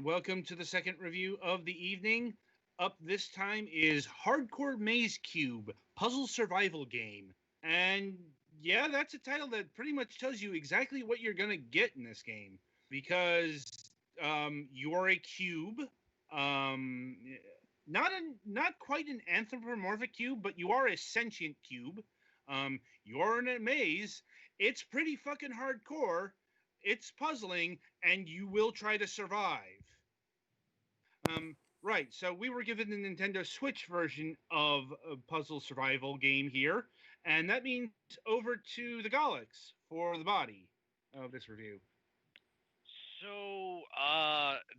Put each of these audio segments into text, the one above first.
welcome to the second review of the evening. Up this time is Hardcore Maze Cube Puzzle Survival Game. And yeah, that's a title that pretty much tells you exactly what you're going to get in this game. Because you are a cube. Um, not quite an anthropomorphic cube, but you are a sentient cube. You are in a maze. It's pretty fucking hardcore. It's puzzling, and you will try to survive. Right, so we were given the Nintendo Switch version of a puzzle survival game here, and that means over to the Galax for the body of this review. So,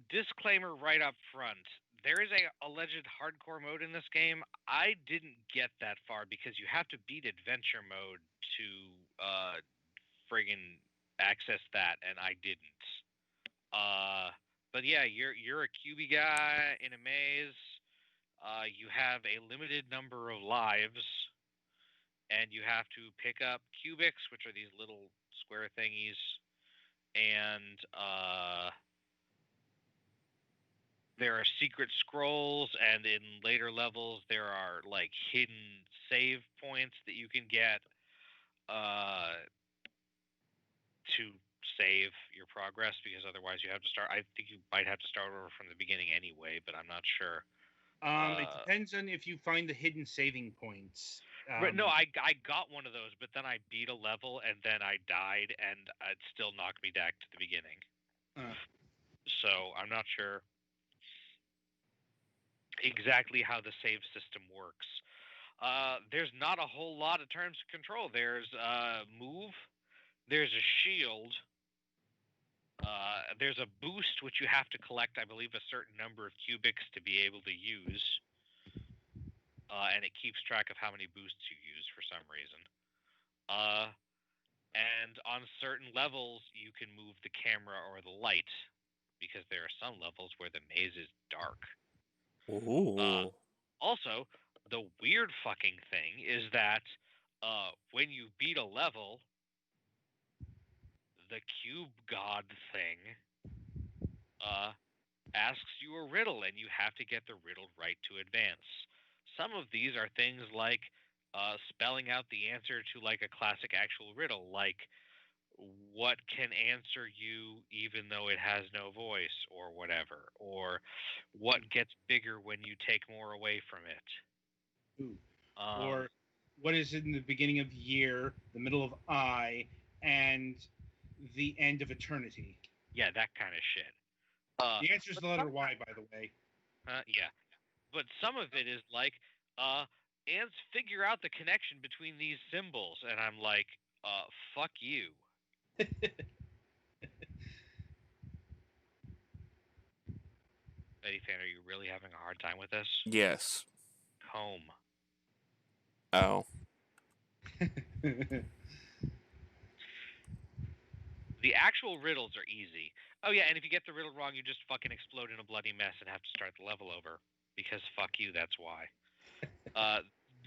disclaimer right up front. There is a alleged hardcore mode in this game. I didn't get that far because you have to beat adventure mode to friggin' access that, and I didn't. But yeah, you're a cubey guy in a maze. You have a limited number of lives, and you have to pick up cubics, which are these little square thingies, and there are secret scrolls, and in later levels there are like hidden save points that you can get to save your progress, because otherwise you have to start. I think you might have to start over from the beginning anyway, but I'm not sure. It depends on if you find the hidden saving points. No, I got one of those, but then I beat a level and then I died, and it still knocked me back to the beginning. So I'm not sure exactly how the save system works. There's not a whole lot of terms of control. There's move, there's a shield, there's a boost which you have to collect, I believe, a certain number of cubics to be able to use, and it keeps track of how many boosts you use for some reason. And on certain levels, you can move the camera or the light, because there are some levels where the maze is dark. Ooh. Also, the weird fucking thing is that when you beat a level, the cube god thing asks you a riddle, and you have to get the riddle right to advance. Some of these are things like spelling out the answer to like a classic actual riddle, like what can answer you even though it has no voice, or whatever, or what gets bigger when you take more away from it. Ooh. Or what is in the beginning of the year, the middle of I, and the end of eternity? Yeah, that kind of shit. The answer is the letter Y, by the way. Yeah. But some of it is like, ants figure out the connection between these symbols, and I'm like, fuck you. Eddie Fan, are you really having a hard time with this? Yes. Comb. Oh. The actual riddles are easy. Oh yeah, and if you get the riddle wrong, you just fucking explode in a bloody mess and have to start the level over. Because fuck you, that's why.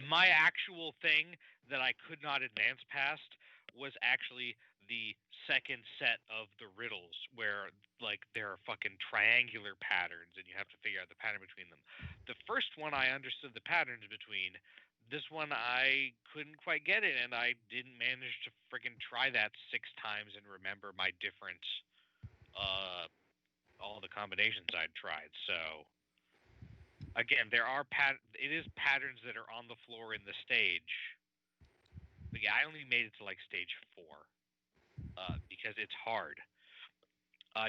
My actual thing that I could not advance past was actually the second set of the riddles, where like there are fucking triangular patterns and you have to figure out the pattern between them. The first one I understood the patterns between. This one I couldn't quite get it, and I didn't manage to friggin' try that 6 times and remember my different all the combinations I'd tried. So again, there are it is patterns that are on the floor in the stage. But yeah, I only made it to like stage 4 because it's hard.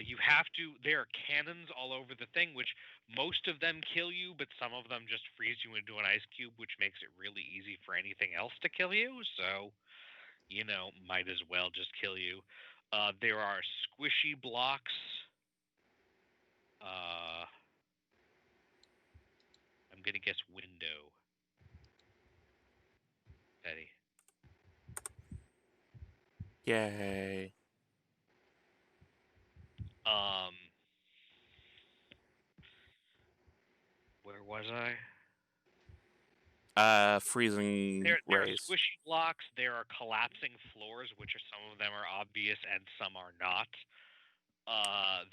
You have to. There are cannons all over the thing, which most of them kill you, but some of them just freeze you into an ice cube, which makes it really easy for anything else to kill you. So, might as well just kill you. There are squishy blocks. I'm gonna guess window. Eddie. Yay. Where was I? Freezing There are rays. squishy blocks. There are collapsing floors, which are some of them are obvious and some are not.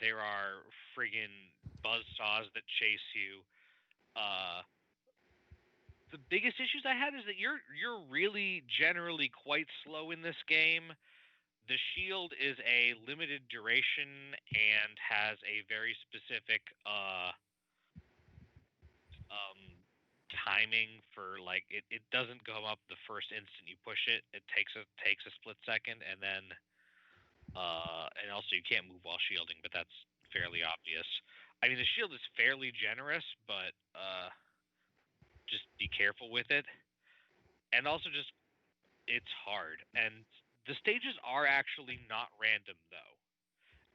There are friggin' buzzsaws that chase you. The biggest issues I had is that you're really generally quite slow in this game. The shield is a limited duration and has a very specific timing for like it doesn't go up the first instant you push it. It takes a split second, and then and also you can't move while shielding, but that's fairly obvious. I mean, the shield is fairly generous, but just be careful with it. And also just it's hard. And the stages are actually not random though.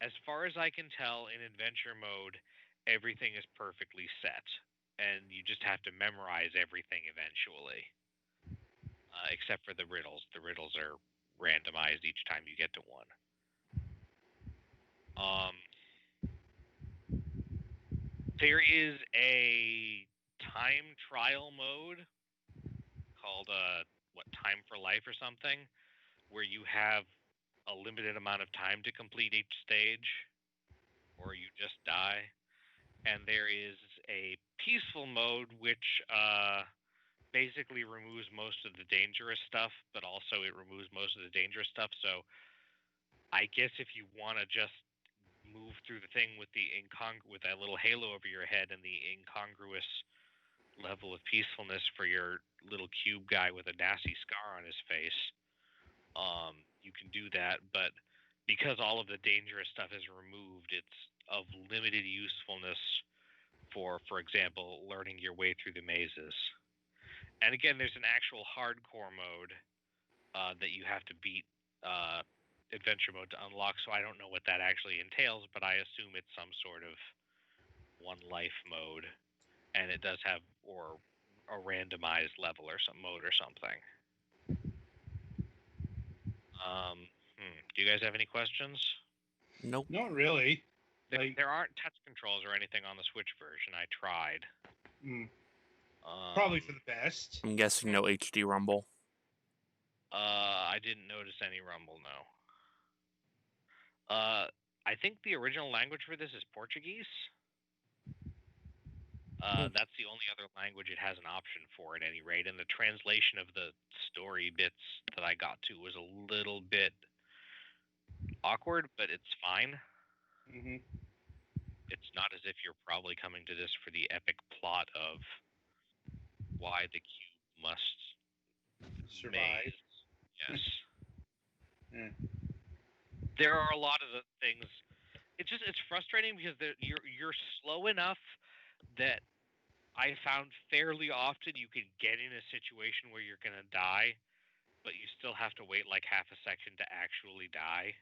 As far as I can tell, in adventure mode, everything is perfectly set, and you just have to memorize everything eventually. Except for the riddles. The riddles are randomized each time you get to one. There is a time trial mode called Time for Life or something, where you have a limited amount of time to complete each stage, or you just die. And there is a peaceful mode, which basically removes most of the dangerous stuff, but also it removes most of the dangerous stuff. So I guess if you want to just move through the thing with with that little halo over your head and the incongruous level of peacefulness for your little cube guy with a nasty scar on his face, you can do that. But because all of the dangerous stuff is removed, it's of limited usefulness for example, learning your way through the mazes. And again, there's an actual hardcore mode that you have to beat adventure mode to unlock. So I don't know what that actually entails, but I assume it's some sort of one life mode, and it does have or a randomized level or some mode or something. Do you guys have any questions? Nope. Not really. There aren't touch controls or anything on the Switch version. I tried. Probably for the best. I'm guessing no HD rumble. I didn't notice any rumble, no. I think the original language for this is Portuguese. That's the only other language it has an option for at any rate, and the translation of the story bits that I got to was a little bit awkward, but it's fine. Mm-hmm. It's not as if you're probably coming to this for the epic plot of why the cube must survive. Maze. Yes. Yeah. There are a lot of the things. It's frustrating because you're slow enough that I found fairly often you can get in a situation where you're gonna die, but you still have to wait like half a section to actually die.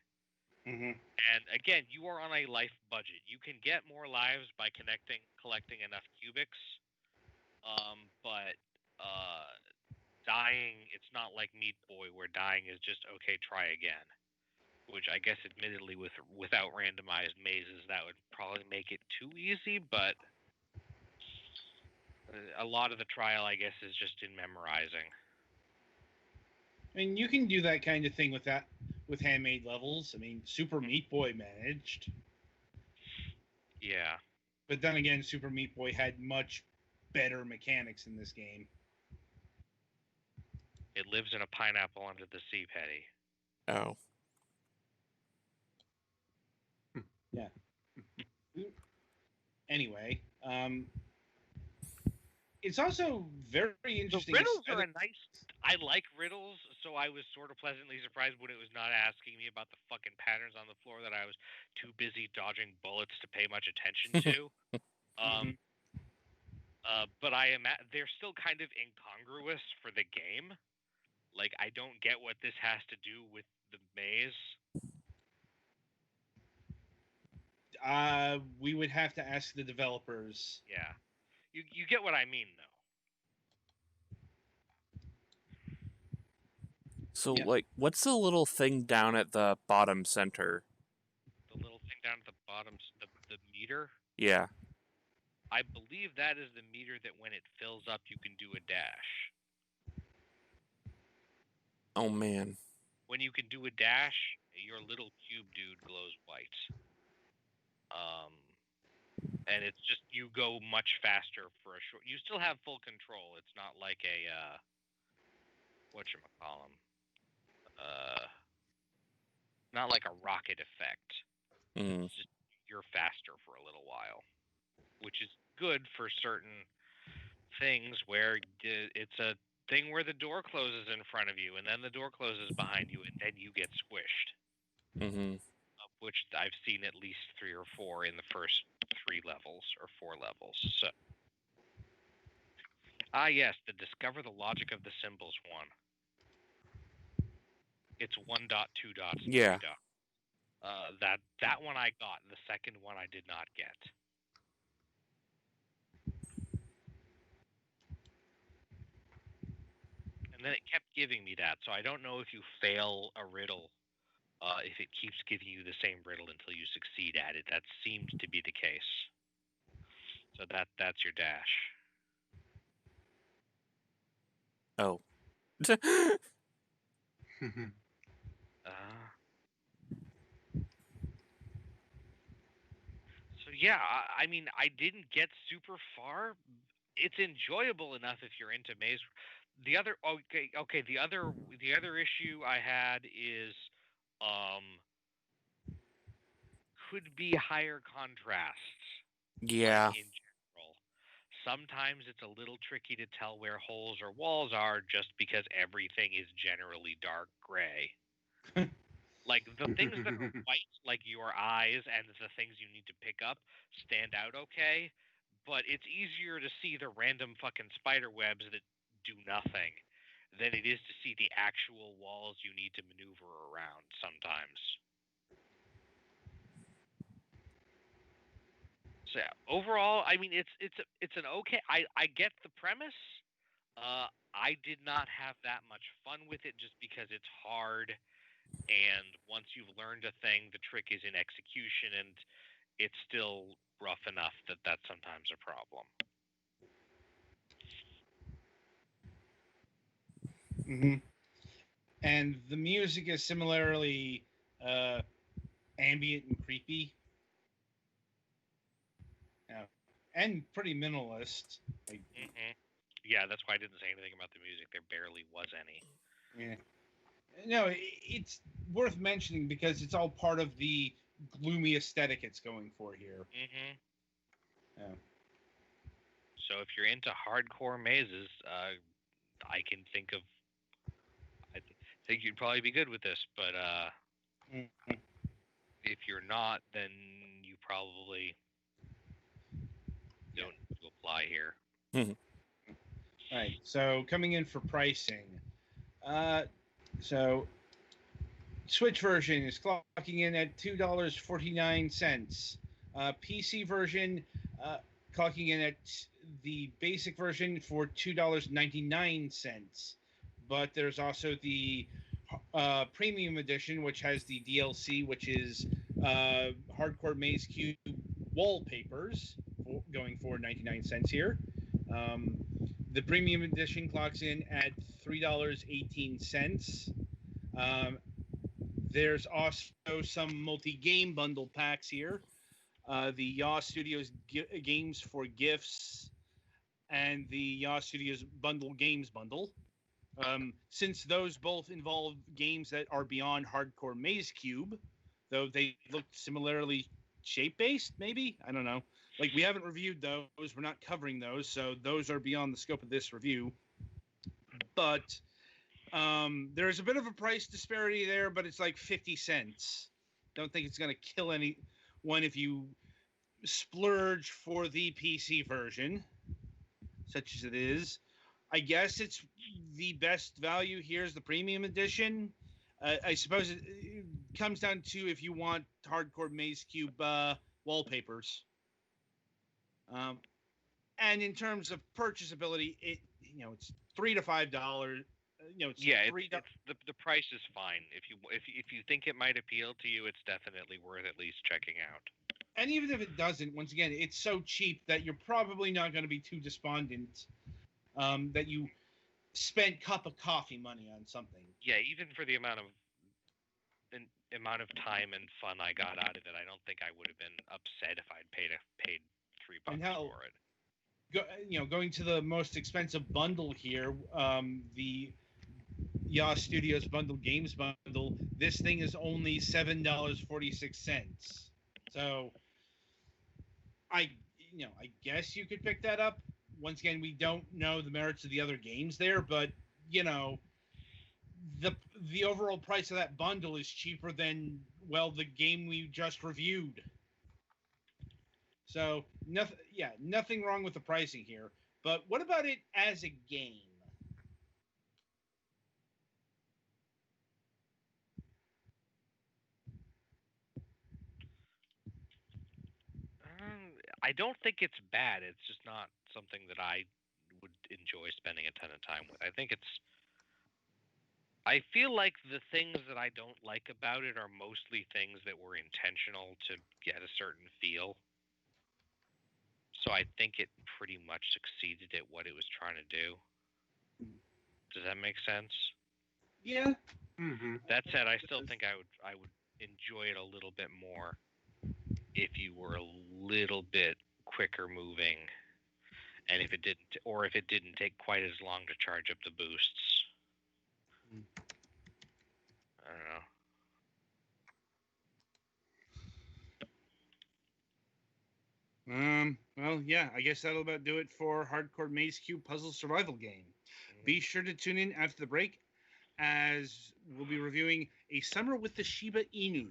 Mm-hmm. And again, you are on a life budget. You can get more lives by collecting enough cubics, but dying, it's not like Meat Boy where dying is just okay, try again. Which I guess, admittedly, without randomized mazes, that would probably make it too easy. But a lot of the trial, I guess, is just in memorizing. I mean, you can do that kind of thing with handmade levels. I mean, Super Meat Boy managed. Yeah. But then again, Super Meat Boy had much better mechanics in this game. It lives in a pineapple under the sea, Petty. Oh. Yeah. Anyway, it's also very interesting. The riddles are a nice. I like riddles, so I was sort of pleasantly surprised when it was not asking me about the fucking patterns on the floor that I was too busy dodging bullets to pay much attention to. But they're still kind of incongruous for the game. Like, I don't get what this has to do with the maze. We would have to ask the developers. Yeah. You get what I mean, though. So, like, what's the little thing down at the bottom center? The little thing down at the bottom, the meter? Yeah. I believe that is the meter that when it fills up, you can do a dash. Oh, man. When you can do a dash, your little cube dude glows white. And it's just you go much faster for a short. You still have full control. It's not like a whatchamacallem, not like a rocket effect. Mm. It's just you're faster for a little while, which is good for certain things where it's a thing where the door closes in front of you and then the door closes behind you and then you get squished. Mm-hmm. Of which I've seen at least 3 or 4 in the first 3 levels or 4 levels. So, yes, the discover the logic of the symbols one. It's 1 dot, 2 dots, and Yeah. 3 dots. That one I got. The second one I did not get. And then it kept giving me that, so I don't know if you fail a riddle, if it keeps giving you the same riddle until you succeed at it. That seems to be the case. So that's your dash. Oh. So yeah, I mean, I didn't get super far. It's enjoyable enough if you're into maze. The other the other issue I had is could be higher contrasts. Yeah. In general, sometimes it's a little tricky to tell where holes or walls are just because everything is generally dark gray. Like the things that are white, like your eyes and the things you need to pick up, stand out okay. But it's easier to see the random fucking spider webs that do nothing than it is to see the actual walls you need to maneuver around sometimes. So yeah, overall, I mean, it's an okay. I get the premise. I did not have that much fun with it just because it's hard, and once you've learned a thing, the trick is in execution, and it's still rough enough that that's sometimes a problem. Mm-hmm. And the music is similarly ambient and creepy. And pretty minimalist. Like, yeah, that's why I didn't say anything about the music. There barely was any. Yeah. No, it's worth mentioning because it's all part of the gloomy aesthetic it's going for here. Yeah. So if you're into hardcore mazes, I can think of. I think you'd probably be good with this, but if you're not, then you probably don't need to apply here. All right. So coming in for pricing, so Switch version is clocking in at $2.49. PC version clocking in at the basic version for $2.99. But there's also the premium edition, which has the DLC, which is Hardcore Maze Cube wallpapers, going for 99 cents here. The premium edition clocks in at $3.18. There's also some multi-game bundle packs here. The Yaw Studios Games for Gifts and the Yaw Studios Bundle Games Bundle. Since those both involve games that are beyond Hardcore Maze Cube, though they look similarly shape-based, maybe? I don't know. Like, we haven't reviewed those. We're not covering those, so those are beyond the scope of this review. But there's a bit of a price disparity there, but it's like 50 cents. Don't think it's going to kill anyone if you splurge for the PC version, such as it is. I guess it's the best value here is the premium edition. I suppose it comes down to if you want Hardcore Maze Cube wallpapers. And in terms of purchasability, it's $3 to $5. It's the price is fine. If you think it might appeal to you, it's definitely worth at least checking out. And even if it doesn't, once again, it's so cheap that you're probably not going to be too despondent that you spent cup of coffee money on something. Yeah, even for the amount of, and amount of time and fun I got out of it, I don't think I would have been upset if I'd paid $3 And hell, for it. Going to the most expensive bundle here, the Yas Studios Bundle Games Bundle, this thing is only $7.46. So I guess you could pick that up. Once again, we don't know the merits of the other games there, but the overall price of that bundle is cheaper than the game we just reviewed. So nothing wrong with the pricing here. But what about it as a game? I don't think it's bad. It's just not something that I would enjoy spending a ton of time with. I feel like the things that I don't like about it are mostly things that were intentional to get a certain feel. So I think it pretty much succeeded at what it was trying to do. Does that make sense? Yeah. Mm-hmm. That said, I still think I would enjoy it a little bit more if you were a little bit quicker moving, and if it didn't take quite as long to charge up the boosts. I don't know. Well, yeah, I guess that'll about do it for Hardcore Maze Cube Puzzle Survival Game. Be sure to tune in after the break, as we'll be reviewing A Summer with the Shiba Inu,